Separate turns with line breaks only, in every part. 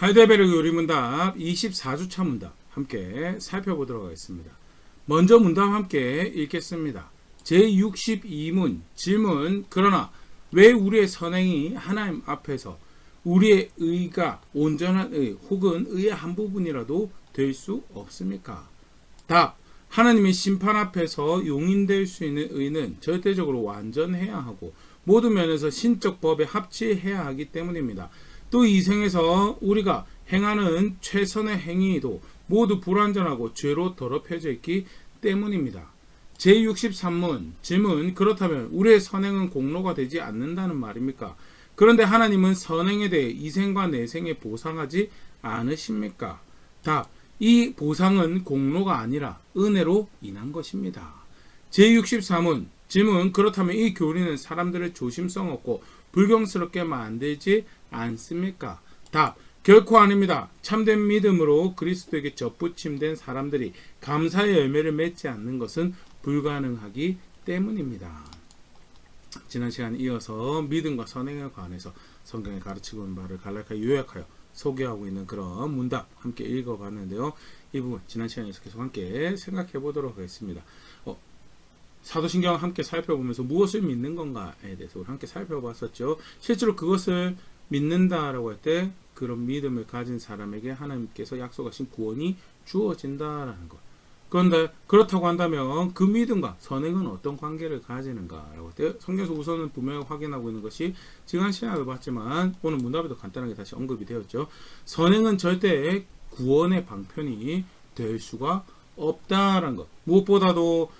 할데베르 요리문답 24주차 문답 함께 살펴보도록 하겠습니다. 먼저 문답 함께 읽겠습니다. 제62문 질문. 그러나 왜 우리의 선행이 하나님 앞에서 우리의 의가 온전한 의 혹은 의의 한 부분이라도 될 수 없습니까? 답. 하나님의 심판 앞에서 용인될 수 있는 의는 절대적으로 완전해야 하고 모든 면에서 신적 법에 합치해야 하기 때문입니다. 또 이 생에서 우리가 행하는 최선의 행위도 모두 불완전하고 죄로 더럽혀져 있기 때문입니다. 제63문 질문. 그렇다면 우리의 선행은 공로가 되지 않는다는 말입니까? 그런데 하나님은 선행에 대해 이생과 내생에 보상하지 않으십니까? 답. 이 보상은 공로가 아니라 은혜로 인한 것입니다. 제64문 질문. 그렇다면 이 교리는 사람들을 조심성 없고 불경스럽게 만들지 않습니까? 답. 결코 아닙니다. 참된 믿음으로 그리스도에게 접붙임된 사람들이 감사의 열매를 맺지 않는 것은 불가능하기 때문입니다. 지난 시간에 이어서 믿음과 선행에 관해서 성경에 가르치고 있는 바를 간략하게 요약하여 소개하고 있는 그런 문답 함께 읽어봤는데요. 이 부분 지난 시간에서 계속 함께 생각해 보도록 하겠습니다. 사도신경 함께 살펴보면서 무엇을 믿는 건가에 대해서 우리 함께 살펴봤었죠. 실제로 그것을 믿는다라고 할 때 그런 믿음을 가진 사람에게 하나님께서 약속하신 구원이 주어진다라는 것. 그런데 그렇다고 한다면 그 믿음과 선행은 어떤 관계를 가지는가라고 할 때 성경에서 우선은 분명히 확인하고 있는 것이 지난 시간에도 봤지만 오늘 문답에도 간단하게 다시 언급이 되었죠. 선행은 절대 구원의 방편이 될 수가 없다라는 것. 무엇보다도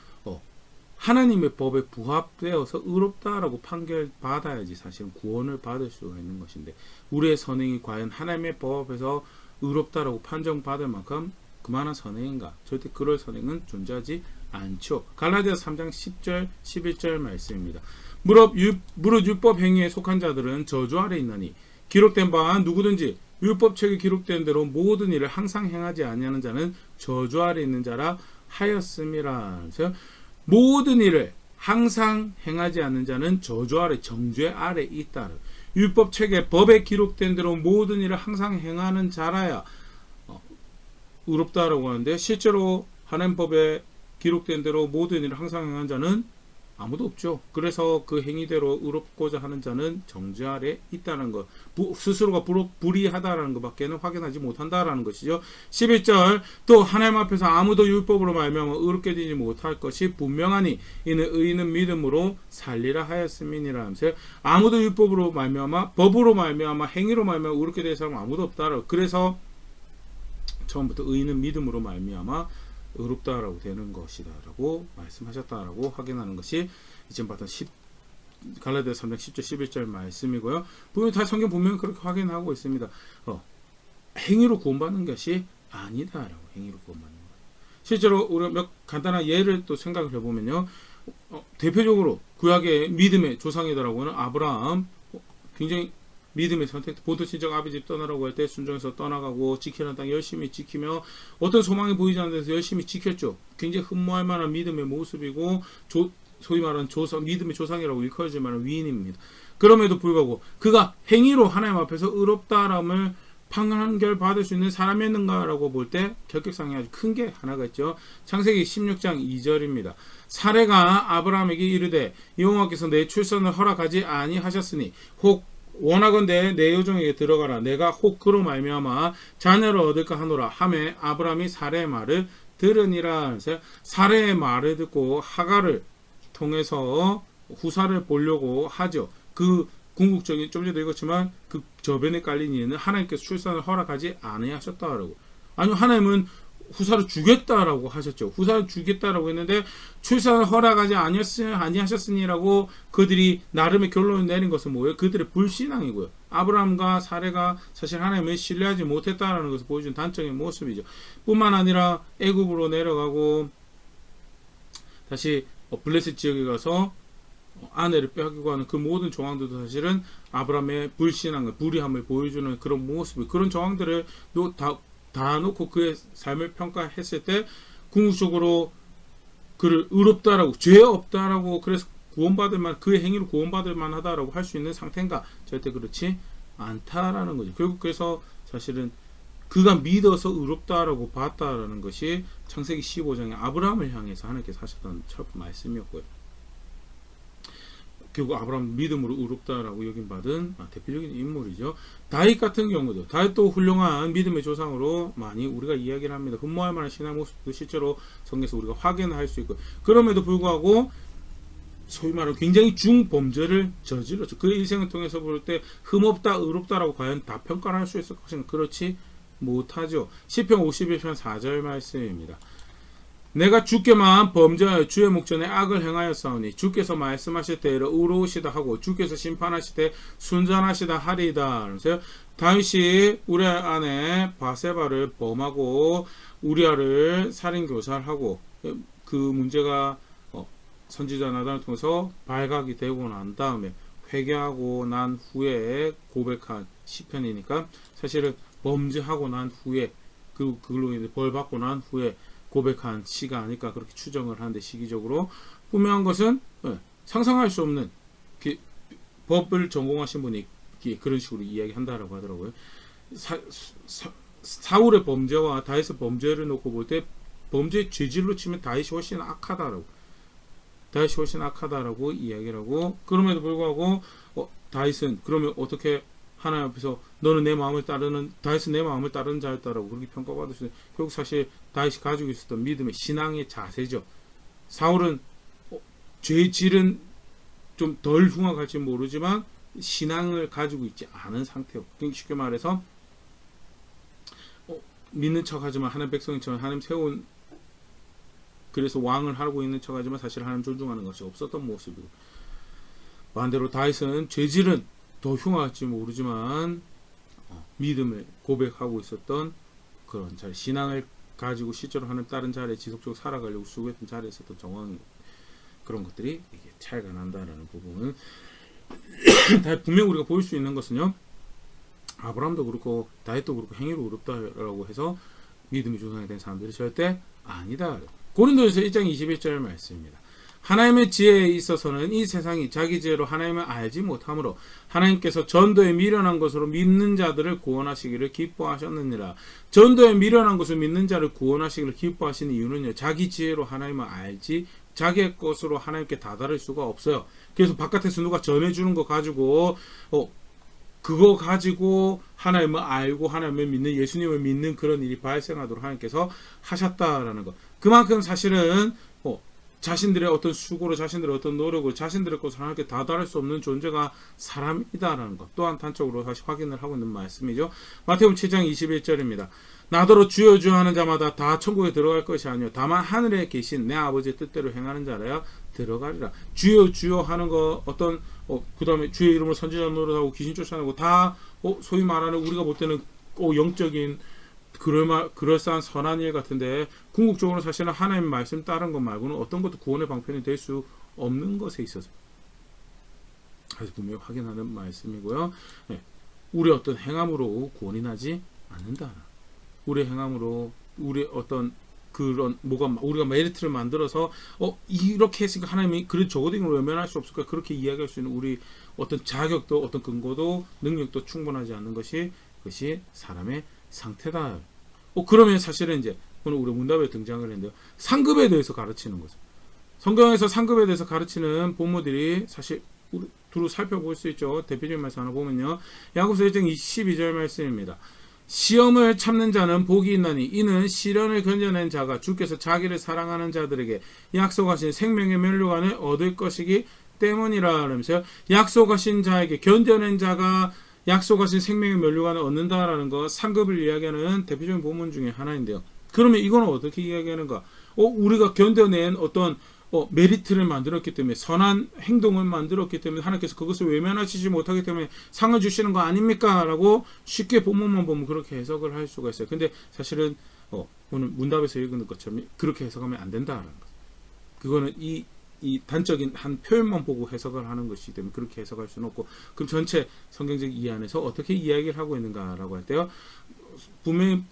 하나님의 법에 부합되어서 의롭다라고 판결받아야지 사실은 구원을 받을 수가 있는 것인데 우리의 선행이 과연 하나님의 법 앞에서 의롭다라고 판정받을 만큼 그만한 선행인가? 절대 그럴 선행은 존재하지 않죠. 갈라디아서 3장 10절 11절 말씀입니다. 무릇 율법 행위에 속한 자들은 저주 아래 있나니 기록된 바 누구든지 율법책에 기록된 대로 모든 일을 항상 행하지 아니하는 자는 저주 아래 있는 자라 하였음이라. 그래서 모든 일을 항상 행하지 않는 자는 저주 아래 정죄 아래 있다. 율법책에 법에 기록된 대로 모든 일을 항상 행하는 자라야 의롭다라고 하는데 실제로 하나님 법에 기록된 대로 모든 일을 항상 행하는 자는 아무도 없죠. 그래서 그 행위대로 의롭고자 하는 자는 정죄 아래 있다는 것, 스스로가 불의하다라는 것밖에는 확인하지 못한다라는 것이죠. 11절 또 하나님 앞에서 아무도 율법으로 말미암아 의롭게 되지 못할 것이 분명하니 이는 의인은 믿음으로 살리라 하였음이니라 하면서 아무도 율법으로 말미암아 법으로 말미암아 행위로 말미암아 의롭게 될 사람은 아무도 없다라고. 그래서 처음부터 의인은 믿음으로 말미암아 의롭다라고 되는 것이다 라고 말씀하셨다라고 확인하는 것이 이전 봤던 갈라디아서 3장 10절 11절 말씀이고요. 분명히 다 성경 분명히 그렇게 확인하고 있습니다. 행위로 구원받는 것이 아니다라고. 행위로 구원받는 것. 실제로 우리가 몇 간단한 예를 또 생각을 해보면요. 대표적으로 구약의 믿음의 조상이더라고 하는 아브라함, 굉장히 믿음의 선택, 본토친척 아비집 떠나라고 할 때 순종해서 떠나가고 지키는 땅 열심히 지키며 어떤 소망이 보이지 않는 데서 열심히 지켰죠. 굉장히 흠모할 만한 믿음의 모습이고 소위 말하는 믿음의 조상이라고 일컬어질 만한 위인입니다. 그럼에도 불구하고 그가 행위로 하나님 앞에서 의롭다람을 판결받을 수 있는 사람이었는가라고 볼 때 결격상이 아주 큰 게 하나가 있죠. 창세기 16장 2절입니다. 사레가 아브라함에게 이르되 여호와께서 내 출산을 허락하지 아니하셨으니 혹 원하건대 내 여종에게 들어가라. 내가 혹 그로 말미암아 자녀를 얻을까 하노라 하매 아브라함이 사레의 말을 들으니라. 사레의 말을 듣고 하갈을 통해서 후사를 보려고 하죠. 그 궁극적인 좀 전에도 읽었지만 그 저변에 깔린 이유는 하나님께서 출산을 허락하지 아니하셨다라고. 아니 하나님은 후사를 주겠다라고 하셨죠. 후사를 주겠다라고 했는데 출산을 허락하지 아니하셨으니라고 그들이 나름의 결론을 내린 것은 뭐예요? 그들의 불신앙이고요. 아브라함과 사레가 사실 하나님을 신뢰하지 못했다라는 것을 보여준 단적인 모습이죠. 뿐만 아니라 애굽으로 내려가고 다시 블레셋 지역에 가서 아내를 빼앗기고 하는 그 모든 정황들도 사실은 아브라함의 불신앙을 불의함을 보여주는 그런 모습, 그런 정황들을 다 놓고 그의 삶을 평가했을 때 궁극적으로 그를 의롭다라고 죄 없다라고 그래서 구원받을 만 그의 행위로 구원받을 만하다라고 할 수 있는 상태인가? 절대 그렇지 않다라는 거죠. 결국 그래서 사실은 그가 믿어서 의롭다라고 봤다라는 것이 창세기 15장의 아브라함을 향해서 하나님께서 하셨던 첫 말씀이었고요. 결국 아브라함 믿음으로 의롭다라고 여김받은 대표적인 인물이죠. 다윗 같은 경우도 다윗도 훌륭한 믿음의 조상으로 많이 우리가 이야기를 합니다. 흠모할 만한 신앙 모습도 실제로 성경에서 우리가 확인할 수 있고, 그럼에도 불구하고 소위 말하는 굉장히 중범죄를 저질렀죠. 그 일생을 통해서 볼 때 흠없다 의롭다라고 과연 다 평가를 할 수 있을 것인가? 그렇지 못하죠. 시편 51편 4절 말씀입니다. 내가 주께만 범죄하여 주의 목전에 악을 행하였사오니 주께서 말씀하실 때 의로우시다 하고 주께서 심판하실 때 순전하시다 하리이다. 그러면서요, 다윗이 우리아 안에 바세바를 범하고 우리아를 살인교살하고 그 문제가 선지자 나단을 통해서 발각이 되고 난 다음에 회개하고 난 후에 고백한 시편이니까, 사실은 범죄하고 난 후에 그걸로 인해 벌 받고 난 후에 고백한 시가 아닐까 그렇게 추정을 하는데, 시기적으로 분명한 것은 상상할 수 없는 법을 전공하신 분이 그런 식으로 이야기한다라고 하더라고요. 사울의 범죄와 다윗의 범죄를 놓고 볼 때 범죄의 죄질로 치면 다윗이 훨씬 악하다라고 이야기를 하고, 그럼에도 불구하고 다윗은 그러면 어떻게 하나님 앞에서 너는 내 마음을 따르는, 다윗은 내 마음을 따르는 자였다라고 그렇게 평가받을 수 있는, 결국 사실 다윗이 가지고 있었던 믿음의 신앙의 자세죠. 사울은 죄질은 좀 덜 흉악할지 모르지만 신앙을 가지고 있지 않은 상태였고, 그러니까 쉽게 말해서 믿는 척하지만 하나님 백성처럼 하나님 세운, 그래서 왕을 하고 있는 척하지만 사실 하나님 존중하는 것이 없었던 모습이고, 반대로 다윗은 죄질은 더 흉할지 모르지만 믿음을 고백하고 있었던 그런 자리, 신앙을 가지고 실제로 하는 다른 자리에 지속적으로 살아가려고 수고했던 자리에 있었던 정황, 그런 것들이 이게 차이가 난다라는 부분은 분명 우리가 볼 수 있는 것은요, 아브라함도 그렇고 다윗도 그렇고 행위로 의롭다라고 해서 믿음이 조상이 된 사람들이 절대 아니다. 고린도전서 1장 21절 말씀입니다. 하나님의 지혜에 있어서는 이 세상이 자기 지혜로 하나님을 알지 못하므로 하나님께서 전도에 미련한 것으로 믿는 자들을 구원하시기를 기뻐하셨느니라. 전도에 미련한 것을 믿는 자를 구원하시기를 기뻐하시는 이유는요, 자기 지혜로 하나님을 알지 자기의 것으로 하나님께 다다를 수가 없어요. 그래서 바깥에서 누가 전해주는 거 가지고 그거 가지고 하나님을 알고 하나님을 믿는, 예수님을 믿는 그런 일이 발생하도록 하나님께서 하셨다라는 것. 그만큼 사실은 자신들의 어떤 수고로, 자신들의 어떤 노력으로, 자신들의 것을 하나님께 다다를 수 없는 존재가 사람이다라는 것 또한 단적으로 다시 확인을 하고 있는 말씀이죠. 마태복음 7장 21절입니다. 나더러 주여 주여 하는 자마다 다 천국에 들어갈 것이 아니요 다만 하늘에 계신 내 아버지의 뜻대로 행하는 자라야 들어가리라. 주여 주여 하는 거, 어떤 그 다음에 주의 이름으로 선지자 노릇하고 귀신 쫓아내고 다 소위 말하는 우리가 볼 때는 영적인 그럴싸한 선한 일 같은데, 궁극적으로 사실은 하나님의 말씀 따른 것 말고는 어떤 것도 구원의 방편이 될 수 없는 것에 있어서 아주 분명히 확인하는 말씀이고요. 우리 어떤 행함으로 구원이 나지 않는다. 우리 행함으로 우리 어떤 그런 우리가 메리트를 만들어서 이렇게 했으니까 하나님이 그래 적어도 이걸 외면할 수 없을까, 그렇게 이야기할 수 있는 우리 어떤 자격도 어떤 근거도 능력도 충분하지 않는 것이, 그것이 사람의 상태다. 그러면 사실은 이제 오늘 우리 문답에 등장을 했는데요, 상급에 대해서 가르치는 거죠. 성경에서 상급에 대해서 가르치는 본모들이 사실 우리 두루 살펴볼 수 있죠. 대표적인 말씀 하나 보면요, 야고보서 1장 22절 말씀입니다. 시험을 참는 자는 복이 있나니 이는 시련을 견뎌낸 자가 주께서 자기를 사랑하는 자들에게 약속하신 생명의 면류관을 얻을 것이기 때문이라. 그러면서요, 약속하신 자에게 견뎌낸 자가 약속하신 생명의 면류관을 얻는다라는 거, 상급을 이야기하는 대표적인 본문 중에 하나인데요. 그러면 이거는 어떻게 이야기하는가? 우리가 견뎌낸 어떤 메리트를 만들었기 때문에, 선한 행동을 만들었기 때문에 하나님께서 그것을 외면하시지 못하기 때문에 상을 주시는 거 아닙니까? 라고 쉽게 본문만 보면 그렇게 해석을 할 수가 있어요. 근데 사실은 오늘 문답에서 읽은 것처럼 그렇게 해석하면 안 된다라는 것. 그거는 이 단적인 한 표현만 보고 해석을 하는 것이기 때문에 그렇게 해석할 수는 없고, 그럼 전체 성경적 이해 안에서 어떻게 이야기를 하고 있는가라고 할 때요, 분명히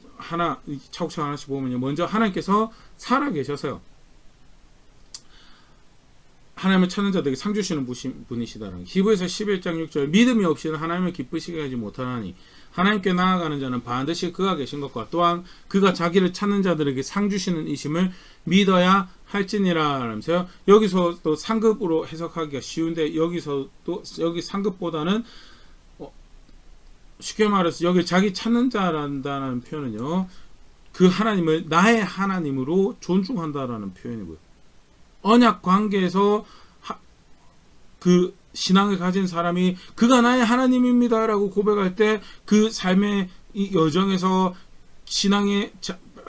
차곡차곡 하나씩 보면요, 먼저 하나님께서 살아계셔서요, 하나님을 찾는 자들에게 상 주시는 분이시다라는 히브리서 11장 6절 믿음이 없이는 하나님을 기쁘시게 하지 못하나니 하나님께 나아가는 자는 반드시 그가 계신 것과 또한 그가 자기를 찾는 자들에게 상 주시는 이심을 믿어야 할지니라 하면서요. 여기서 또 상급으로 해석하기가 쉬운데 여기서 또 여기 상급보다는 쉽게 말해서 여기 자기 찾는 자란다는 표현은요. 그 하나님을 나의 하나님으로 존중한다라는 표현이고요. 언약 관계에서 그 신앙을 가진 사람이 그가 나의 하나님입니다라고 고백할 때 그 삶의 이 여정에서 신앙의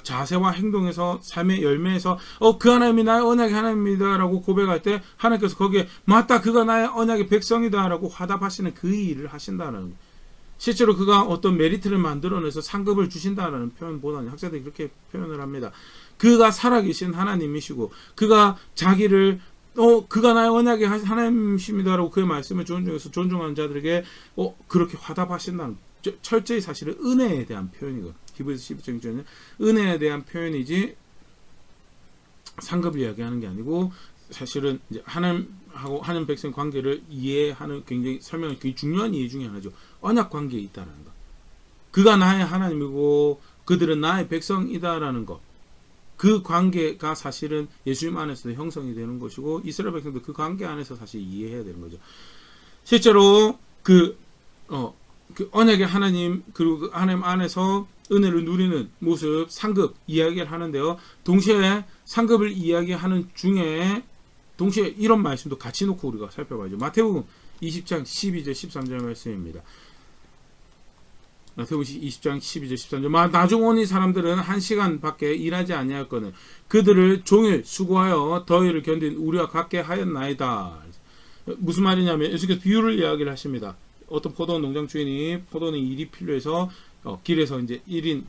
자세와 행동에서 삶의 열매에서 그 하나님이 나의 언약의 하나님입니다라고 고백할 때 하나님께서 거기에 맞다 그가 나의 언약의 백성이다라고 화답하시는 그 일을 하신다는 거예요. 실제로 그가 어떤 메리트를 만들어내서 상급을 주신다라는 표현보다는 학자들이 그렇게 표현을 합니다. 그가 살아계신 하나님이시고 그가 자기를 그가 나의 언약의 하나님이십니다라고 그의 말씀을 존중해서 존중하는 자들에게 그렇게 화답하신다는 철저히 사실은 은혜에 대한 표현이거든요. 히브리서 12장은 은혜에 대한 표현이지 상급을 이야기하는 게 아니고 사실은 이제 하나님하고 하나님 백성 관계를 이해하는 굉장히 설명이 굉장히 중요한 이해 중에 하나죠. 언약 관계에 있다는 것. 그가 나의 하나님이고 그들은 나의 백성이다라는 것. 그 관계가 사실은 예수님 안에서도 형성이 되는 것이고 이스라엘 백성도 그 관계 안에서 사실 이해해야 되는 거죠. 실제로 그 언약의 하나님 그리고 그 하나님 안에서 은혜를 누리는 모습 상급 이야기를 하는데요. 동시에 상급을 이야기하는 중에 동시에 이런 말씀도 같이 놓고 우리가 살펴봐야죠. 마태복음 20장 12절 13절 말씀입니다. 마태복음 20장 12절 13절 나중 온 이 사람들은 1시간 밖에 일하지 아니하였거늘 그들을 종일 수고하여 더위를 견딘 우리와 같게 하였나이다. 무슨 말이냐면 예수께서 비유를 이야기를 하십니다. 어떤 포도 농장 주인이 포도는 일이 필요해서 길에서 이제 1인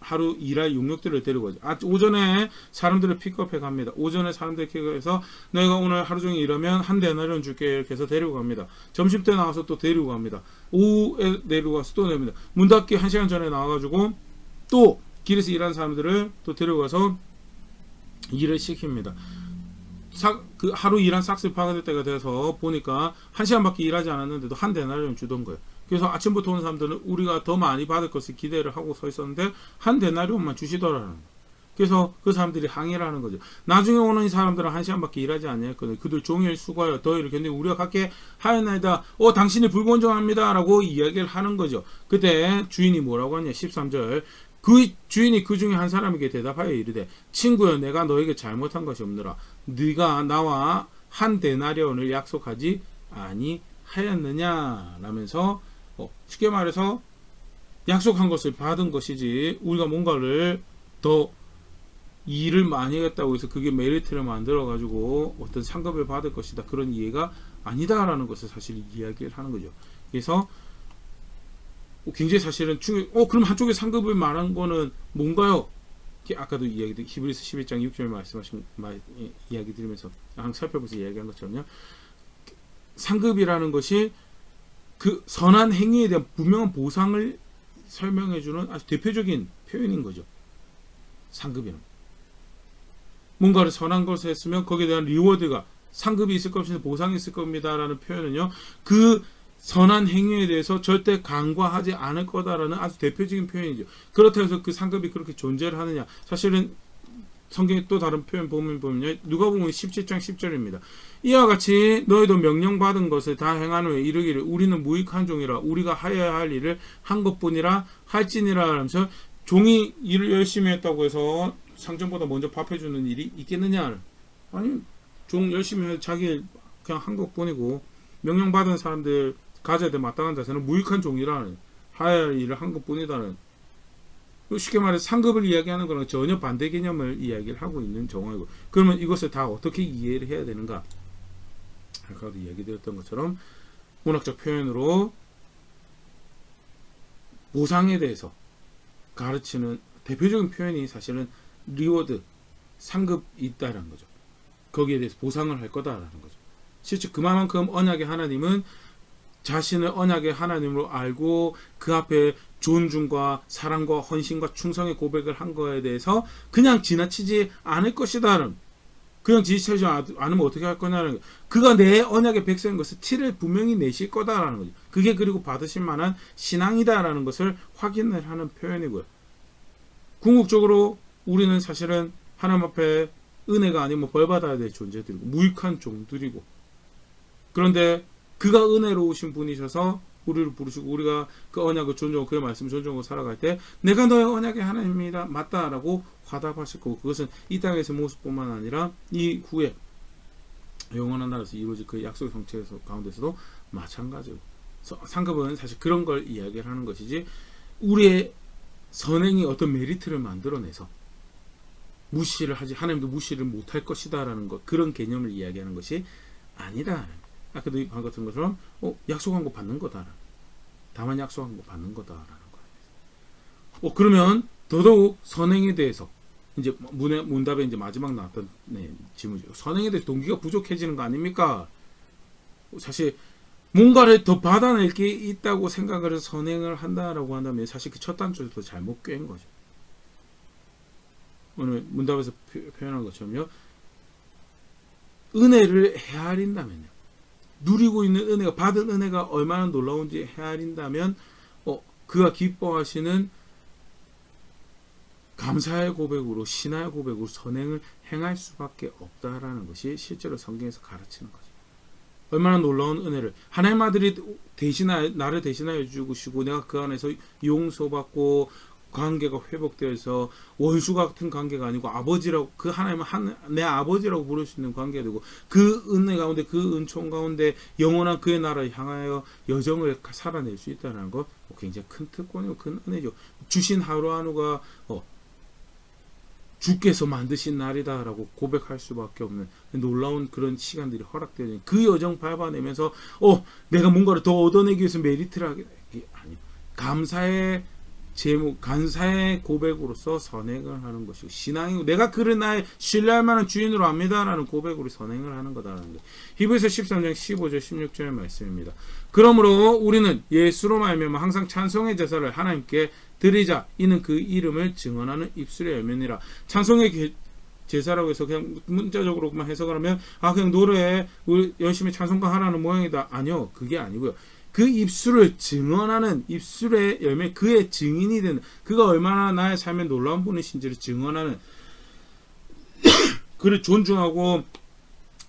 하루 일할 용역들을 데리고 가죠. 오전에 사람들을 픽업해 갑니다. 오전에 사람들을 픽업해서 너희가 오늘 하루 종일 일하면 한 데나리온 줄게 이렇게 해서 데리고 갑니다. 점심때 나와서 또 데리고 갑니다. 오후에 데리고 가서 또 내립니다. 문 닫기 1시간 전에 나와가지고 또 길에서 일하는 사람들을 또 데리고 가서 일을 시킵니다. 그 하루 일한 싹쓸이 파악될 때가 돼서 보니까 1시간밖에 일하지 않았는데도 한 데나리온 주던 거예요. 그래서 아침부터 오는 사람들은 우리가 더 많이 받을 것을 기대를 하고 서 있었는데 한 데나리온만 주시더라는 거예요. 그래서 그 사람들이 항의를 하는 거죠. 나중에 오는 이 사람들은 1시간밖에 일하지 않았거든요. 그들 종일 수고하여 더위를 견디고 우리가 같게 하였나이다. 당신이 불공정합니다 라고 이야기를 하는 거죠. 그때 주인이 뭐라고 하냐 13절 그 주인이 그 중에 한 사람에게 대답하여 이르되 친구여 내가 너에게 잘못한 것이 없느라 네가 나와 한 데나리온을 약속하지 아니하였느냐 라면서 쉽게 말해서 약속한 것을 받은 것이지 우리가 뭔가를 더 일을 많이 했다고 해서 그게 메리트를 만들어 가지고 어떤 상급을 받을 것이다 그런 이해가 아니다라는 것을 사실 이야기를 하는 거죠. 그래서 굉장히 사실은 그럼 한쪽에 상급을 말한 거는 뭔가요? 아까도 이야기드 히브리서 11장 6절 말씀하신 이야기 드리면서 살펴보면서 이야기한 것처럼요. 상급이라는 것이 그 선한 행위에 대한 분명한 보상을 설명해주는 아주 대표적인 표현인 거죠. 상급이는 뭔가를 선한 것을 했으면 거기에 대한 리워드가 상급이 있을 것입니다. 보상이 있을 겁니다라는 표현은요. 그 선한 행위에 대해서 절대 간과하지 않을 거다라는 아주 대표적인 표현이죠. 그렇다고 해서 그 상급이 그렇게 존재를 하느냐. 사실은 성경에 또 다른 표현 보면요. 누가복음 17장 10절입니다. 이와 같이 너희도 명령받은 것을 다 행한 후에 이르기를 우리는 무익한 종이라 우리가 하여야 할 일을 한 것뿐이라 할지니라 하면서 종이 일을 열심히 했다고 해서 상전보다 먼저 밥해주는 일이 있겠느냐. 아니 종 열심히 해서 자기 일 그냥 한 것뿐이고 명령받은 사람들 가져야 될 마땅한 자세는 무익한 종이라는 하여야 할 일을 한 것뿐이다는 쉽게 말해 상급을 이야기하는 거랑 전혀 반대 개념을 이야기를 하고 있는 정황이고 그러면 이것을 다 어떻게 이해를 해야 되는가? 아까도 이야기드렸던 것처럼 문학적 표현으로 보상에 대해서 가르치는 대표적인 표현이 사실은 리워드, 상급이 있다라는 거죠. 거기에 대해서 보상을 할 거다라는 거죠. 실제 그만큼 언약의 하나님은 자신을 언약의 하나님으로 알고 그 앞에 존중과 사랑과 헌신과 충성의 고백을 한 거에 대해서 그냥 지나치지 않을 것이다는 그냥 지지하지 않으면 어떻게 할 거냐는 거. 그가 내 언약의 백성인 것을 티를 분명히 내실 거다라는 거죠. 그게 그리고 받으실 만한 신앙이다라는 것을 확인을 하는 표현이고요. 궁극적으로 우리는 사실은 하나님 앞에 은혜가 아니면 벌받아야 될 존재들이고 무익한 종들이고, 그런데 그가 은혜로우신 분이셔서 우리를 부르시고 우리가 그 언약을 존중하고 그의 말씀을 존중하고 살아갈 때 내가 너의 언약의 하나님이다 맞다라고 화답하실 거고, 그것은 이 땅에서의 모습뿐만 아니라 이후에 영원한 나라에서 이루어질 그 약속의 성취 가운데서도 마찬가지고, 상급은 사실 그런 걸 이야기를 하는 것이지 우리의 선행이 어떤 메리트를 만들어내서 무시를 하지, 하나님도 무시를 못할 것이다 라는 것, 그런 개념을 이야기하는 것이 아니다. 아까도 한 것처럼 약속한 거 받는 거다. 다만 약속한 거 받는 거다라는 거예요. 그러면 더더욱 선행에 대해서 이제 문답에 이제 마지막 나왔던 질문이죠. 선행에 대해서 동기가 부족해지는 거 아닙니까? 사실 뭔가를 더 받아낼 게 있다고 생각을 해서 선행을 한다라고 한다면 사실 그 첫 단추도 잘못 꿰인 거죠. 오늘 문답에서 표현한 것처럼요. 은혜를 헤아린다면요. 누리고 있는 은혜가, 받은 은혜가 얼마나 놀라운지 헤아린다면 그가 기뻐하시는 감사의 고백으로, 신화의 고백으로 선행을 행할 수밖에 없다라는 것이 실제로 성경에서 가르치는 거죠. 얼마나 놀라운 은혜를 하나님 아들이 나를 대신하여 주시고 내가 그 안에서 용서받고 관계가 회복되어서 원수 같은 관계가 아니고 아버지라고, 그 하나님은 내 아버지라고 부를 수 있는 관계가 되고, 그 은혜 가운데, 그 은총 가운데 영원한 그의 나라를 향하여 여정을 살아낼 수 있다는 것, 굉장히 큰 특권이고 큰 은혜죠. 주신 하루하루가 주께서 만드신 날이다라고 고백할 수밖에 없는 놀라운 그런 시간들이 허락되어 있는 그 여정 밟아내면서 내가 뭔가를 더 얻어내기 위해서 메리트를 하게 아니, 감사의 제목, 감사의 고백으로서 선행을 하는 것이고, 신앙이고 내가 그를 나의 신뢰할 만한 주인으로 압니다라는 고백으로 선행을 하는 거다라는 것. 히브리서 13장 15절 16절의 말씀입니다. 그러므로 우리는 예수로 말미암아 항상 찬송의 제사를 하나님께 드리자. 이는 그 이름을 증언하는 입술의 열매니라. 찬송의 제사라고 해서 그냥 문자적으로만 해석을 하면 그냥 노래에 열심히 찬송가 하라는 모양이다. 아니요, 그게 아니고요. 그 입술을 증언하는, 입술의 열매, 그의 증인이 되는, 그가 얼마나 나의 삶에 놀라운 분이신지를 증언하는, 그를 존중하고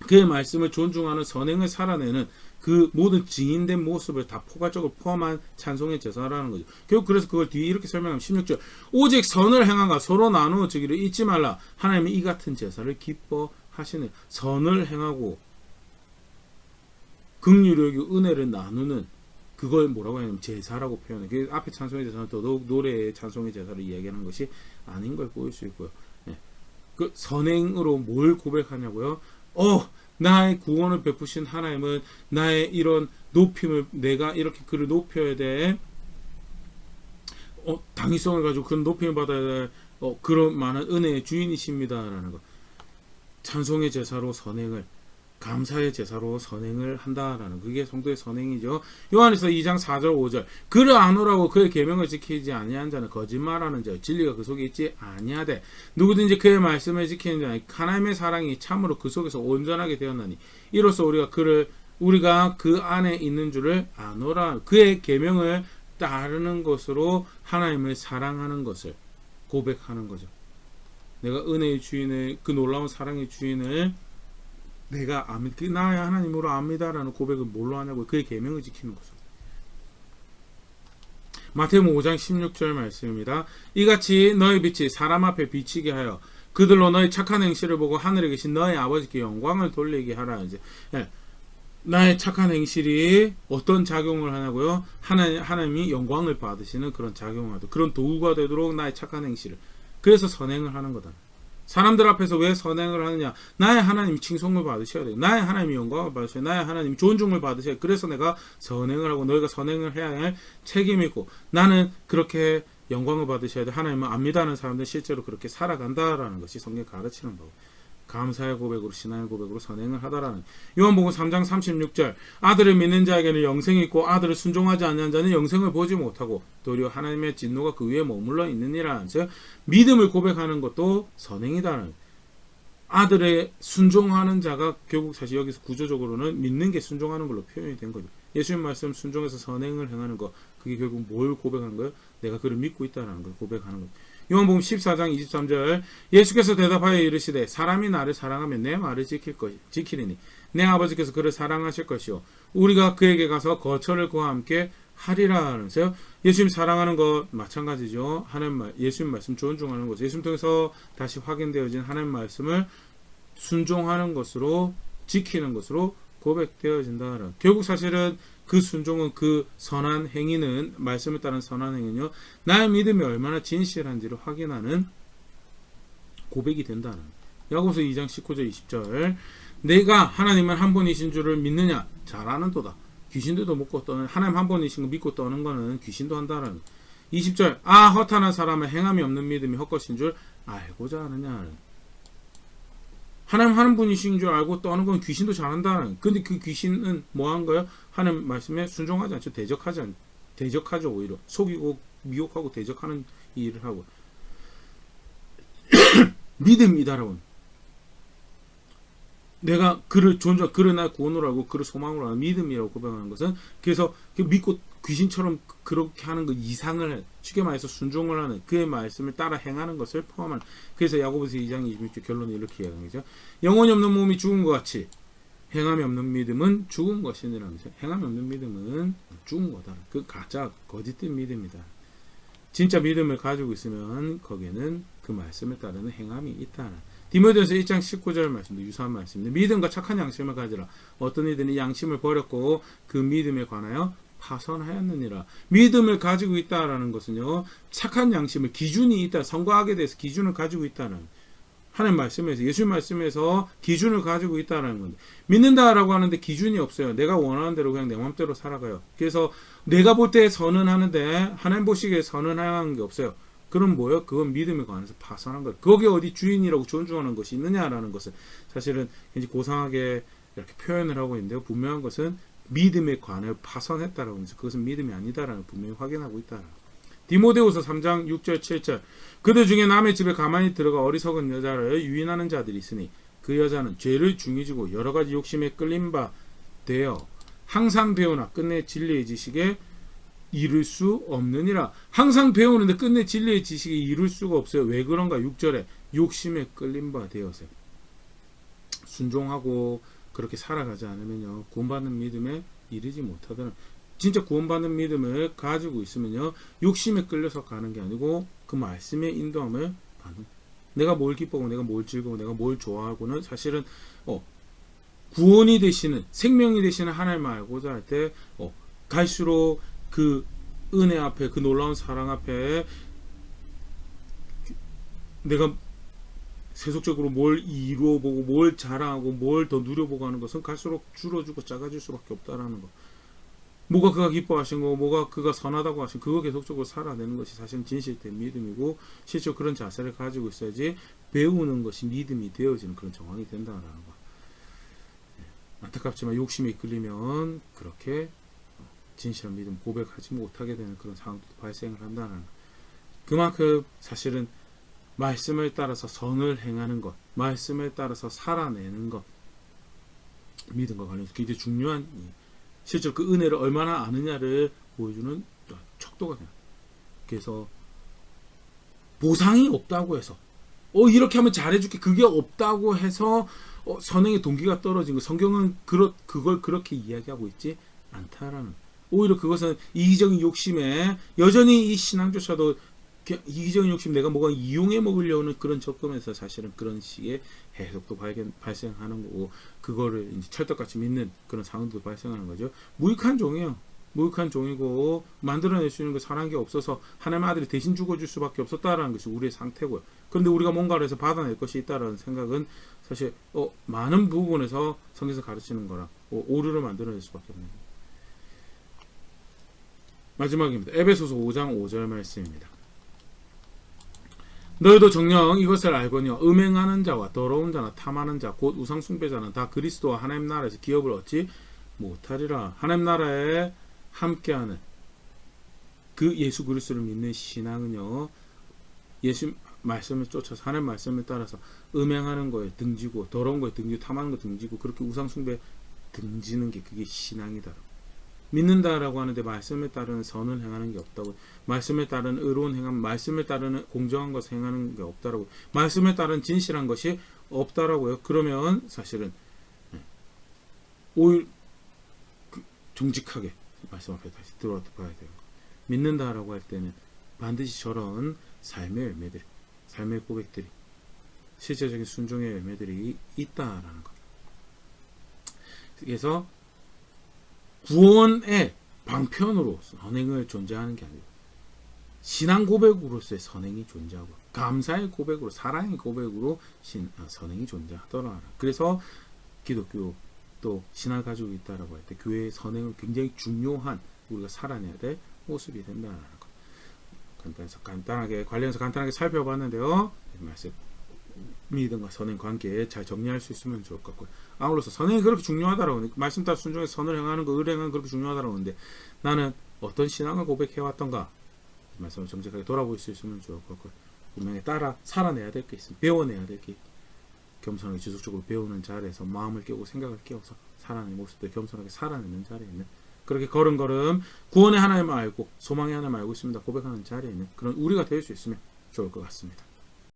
그의 말씀을 존중하는 선행을 살아내는 그 모든 증인된 모습을 다 포괄적으로 포함한 찬송의 제사라는 거죠. 결국 그래서 그걸 뒤에 이렇게 설명하면 16절, 오직 선을 행한가 서로 나누어 주기를 잊지 말라. 하나님이 이 같은 제사를 기뻐하시는, 선을 행하고 긍휼히 여기고 은혜를 나누는, 그걸 뭐라고 하냐면 제사라고 표현해요. 그 앞에 찬송의 제사는 더더욱 노래의 찬송의 제사를 이야기하는 것이 아닌 걸 보일 수 있고요. 그 선행으로 뭘 고백하냐고요? 나의 구원을 베푸신 하나님은 나의 이런 높임을, 내가 이렇게 그를 높여야 돼. 당위성을 가지고 그런 높임을 받아야 돼. 그런 많은 은혜의 주인이십니다라는 것. 찬송의 제사로 선행을, 감사의 제사로 선행을 한다라는, 그게 성도의 선행이죠. 요한에서 2장 4절 5절, 그를 아노라고 그의 계명을 지키지 아니한 자는 거짓말하는 자, 진리가 그 속에 있지 아니하되 누구든지 그의 말씀을 지키는 자는 하나님의 사랑이 참으로 그 속에서 온전하게 되었나니 이로써 우리가 그 안에 있는 줄을 아노라. 그의 계명을 따르는 것으로 하나님을 사랑하는 것을 고백하는 거죠. 내가 은혜의 주인을, 그 놀라운 사랑의 주인을 내가 나의 하나님으로 압니다라는 고백을 뭘로 하냐고? 그의 계명을 지키는 거죠. 마태복음 5장 16절 말씀입니다. 이같이 너희 빛이 사람 앞에 비치게 하여 그들로 너희 착한 행실을 보고 하늘에 계신 너희 아버지께 영광을 돌리게 하라. 이제 나의 착한 행실이 어떤 작용을 하냐고요? 하나님이 영광을 받으시는 그런 작용을 하도록, 그런 도구가 되도록 나의 착한 행실을, 그래서 선행을 하는 거다. 사람들 앞에서 왜 선행을 하느냐? 나의 하나님이 칭송을 받으셔야 돼요. 나의 하나님이 영광을 받으셔야 돼요. 나의 하나님이 존중을 받으셔야 돼요. 그래서 내가 선행을 하고 너희가 선행을 해야 할 책임이 있고, 나는 그렇게 영광을 받으셔야 돼. 하나님은 압니다는 사람들 실제로 그렇게 살아간다라는 것이 성경이 가르치는 거고, 감사의 고백으로, 신앙의 고백으로 선행을 하다라는. 요한복음 3장 36절, 아들을 믿는 자에게는 영생이 있고 아들을 순종하지 않는 자는 영생을 보지 못하고 도리어 하나님의 진노가 그 위에 머물러 있느니라. 즉 믿음을 고백하는 것도 선행이다라는. 아들의 순종하는 자가 결국 사실 여기서 구조적으로는 믿는 게 순종하는 걸로 표현이 된 거죠. 예수님 말씀 순종해서 선행을 행하는 거, 그게 결국 뭘 고백하는 거예요? 내가 그를 믿고 있다는 걸 고백하는 거죠. 요한복음 14장 23절 예수께서 대답하여 이르시되 사람이 나를 사랑하면 내 말을 지키리니 내 아버지께서 그를 사랑하실 것이요 우리가 그에게 가서 거처를 그와 함께 하리라 하면서요. 예수님 사랑하는 것 마찬가지죠. 하나님 예수님 말씀 존중하는 것, 예수님 통해서 다시 확인되어진 하나님 말씀을 순종하는 것으로 지키는 것으로 고백되어진다. 결국 사실은 그 순종은 그 선한 행위는 말씀을 따른 선한 행위는요. 나의 믿음이 얼마나 진실한지를 확인하는 고백이 된다는. 야고보서 2장 19절 20절 내가 하나님은 한 분이신 줄을 믿느냐? 잘 아는도다. 귀신들도 먹고 떠는 하나님 한 분이신 거 믿고 떠는 거는 귀신도 한다는. 20절 허탄한 사람은 행함이 없는 믿음이 헛것인 줄 알고자 하느냐. 하나님 한 분이신 줄 알고 떠는 건 귀신도 잘한다는. 근데 그 귀신은 뭐 한 거예요? 하나님 말씀에 순종하지 않죠. 대적하죠. 오히려 속이고 미혹하고 대적하는 일을 하고. 믿음이다라고. 내가 그를 나의 구원으로 알고 그를 소망으로 하는 믿음이라고 고백하는 것은, 그래서 믿고 귀신처럼 그렇게 하는 그 이상을, 쉽게 말해서 순종을 하는 그의 말씀을 따라 행하는 것을 포함하는. 그래서 야고보서 2장 26절 결론이 이렇게 이야기하죠. 영혼이 없는 몸이 죽은 것 같이 행함이 없는 믿음은 죽은 것이니라면서. 행함이 없는 믿음은 죽은 거다. 그 가짜 거짓된 믿음이다. 진짜 믿음을 가지고 있으면 거기에는 그 말씀을 따르는 행함이 있다. 디모데전서 1장 19절 말씀도 유사한 말씀인데 믿음과 착한 양심을 가지라. 어떤 이들은 양심을 버렸고 그 믿음에 관하여 파선하였느니라. 믿음을 가지고 있다라는 것은요, 착한 양심을, 기준이 있다, 선거하게 대해서 기준을 가지고 있다는, 하나님 말씀에서, 예수님 말씀에서 기준을 가지고 있다는 건데, 믿는다라고 하는데 기준이 없어요. 내가 원하는 대로 그냥 내 마음대로 살아가요. 그래서 내가 볼 때 선은 하는데 하나님 보시기에 선은 하는 게 없어요. 그럼 뭐예요? 그건 믿음에 관해서 파선한 거예요. 거기에 어디 주인이라고 존중하는 것이 있느냐라는 것을 사실은 굉장히 고상하게 이렇게 표현을 하고 있는데요. 분명한 것은 믿음에 관해 파선했다라고 하면서 그것은 믿음이 아니다라는 분명히 확인하고 있다. 디모데후서 3장 6절 7절 그들 중에 남의 집에 가만히 들어가 어리석은 여자를 유인하는 자들이 있으니 그 여자는 죄를 중히 지고 여러 가지 욕심에 끌린 바 되어 항상 배우나 끝내 진리의 지식에 이룰 수 없느니라. 항상 배우는데 끝내 진리의 지식에 이룰 수가 없어요. 왜 그런가? 6절에 욕심에 끌린 바 되어서. 순종하고 그렇게 살아가지 않으면요, 구원받는 믿음에 이르지 못하더라. 진짜 구원받는 믿음을 가지고 있으면요, 욕심에 끌려서 가는 게 아니고 그 말씀의 인도함을 받는. 내가 뭘 기뻐하고 내가 뭘 즐거워 내가 뭘 좋아하고는 사실은 구원이 되시는, 생명이 되시는 하나님을 알고자 할 때 갈수록 그 은혜 앞에, 그 놀라운 사랑 앞에 내가 세속적으로 뭘 이루어보고 뭘 자랑하고 뭘 더 누려보고 하는 것은 갈수록 줄어들고 작아질 수밖에 없다라는 거. 뭐가 그가 기뻐하신 거, 뭐가 그가 선하다고 하신 그거 계속적으로 살아내는 것이 사실은 진실된 믿음이고, 실제로 그런 자세를 가지고 있어야지 배우는 것이 믿음이 되어지는 그런 정황이 된다라는 거. 안타깝지만 욕심에 이끌리면 그렇게 진실한 믿음 고백하지 못하게 되는 그런 상황도 발생을 한다는 것. 그만큼 사실은 말씀을 따라서 선을 행하는 것, 말씀을 따라서 살아내는 것, 믿음과 관련해서 굉장히 중요한, 실제로 그 은혜를 얼마나 아느냐를 보여주는 척도가 돼요. 그래서 보상이 없다고 해서 이렇게 하면 잘해줄게, 그게 없다고 해서 선행의 동기가 떨어진 거, 성경은 그걸 그렇게 이야기하고 있지 않다라는. 오히려 그것은 이기적인 욕심에, 여전히 이 신앙조차도 이기적인 욕심, 내가 뭐가 이용해 먹으려는 그런 접근에서 사실은 그런 식의 해석도 발생하는 거고, 그거를 이제 철떡같이 믿는 그런 상황도 발생하는 거죠. 무익한 종이에요. 무익한 종이고, 만들어낼 수 있는 거 사는 게 없어서 하나님의 아들이 대신 죽어줄 수밖에 없었다라는 것이 우리의 상태고요. 그런데 우리가 뭔가를 해서 받아낼 것이 있다라는 생각은 사실 많은 부분에서 성경에서 가르치는 거라 오류를 만들어낼 수밖에 없는 거예요. 마지막입니다. 에베소서 5장 5절 말씀입니다. 너희도 정녕 이것을 알거니와 음행하는 자와 더러운 자나 탐하는 자 곧 우상 숭배자는 다 그리스도와 하나님 나라에서 기업을 얻지 못하리라. 하나님 나라에 함께하는 그 예수 그리스도를 믿는 신앙은요, 예수 말씀을 쫓아서 하나님 말씀을 따라서 음행하는 거에 등지고 더러운 거에 등지고 탐하는 거 등지고 그렇게 우상 숭배 등지는 게 그게 신앙이다. 믿는다라고 하는데 말씀에 따르는 선을 행하는 게 없다고. 말씀에 따른 의로운 행함, 말씀에 따르는 공정한 것을 행하는 게 없다라고. 말씀에 따른 진실한 것이 없다라고요. 그러면 사실은 오히려 정직하게 말씀 앞에 다시 들어봐야 돼요. 믿는다라고 할 때는 반드시 저런 삶의 열매들이, 삶의 고백들이, 실제적인 순종의 열매들이 있다라는 것. 그래서 구원의 방편으로 선행을 존재하는 게 아니고 신앙 고백으로서의 선행이 존재하고 감사의 고백으로, 사랑의 고백으로 선행이 존재하더라. 그래서 기독교 또 신앙을 가지고 있다라고 할 때 교회의 선행은 굉장히 중요한 우리가 살아내야 될 모습이 된다는 것. 관련해서 간단하게 살펴봤는데요. 말씀 믿음과 선행 관계 잘 정리할 수 있으면 좋을 것 같고요. 아울러서 선행이 그렇게 중요하다라고 하는데, 말씀 따라 순종해서 선을 행하는 거, 의를 행하는 거 그렇게 중요하다라고 하는데 나는 어떤 신앙을 고백해왔던가 말씀을 정직하게 돌아볼 수 있으면 좋을 것 같고요. 분명히 따라 살아내야 될 게 있습니다. 배워내야 될 게 겸손하게 지속적으로 배우는 자리에서 마음을 깨우고 생각을 깨워서 살아내는 모습들 겸손하게 살아내는 자리에 있는, 그렇게 걸음걸음 구원의 하나님을 알고 소망의 하나님을 알고 있습니다. 고백하는 자리에 있는 그런 우리가 될 수 있으면 좋을 것 같습니다.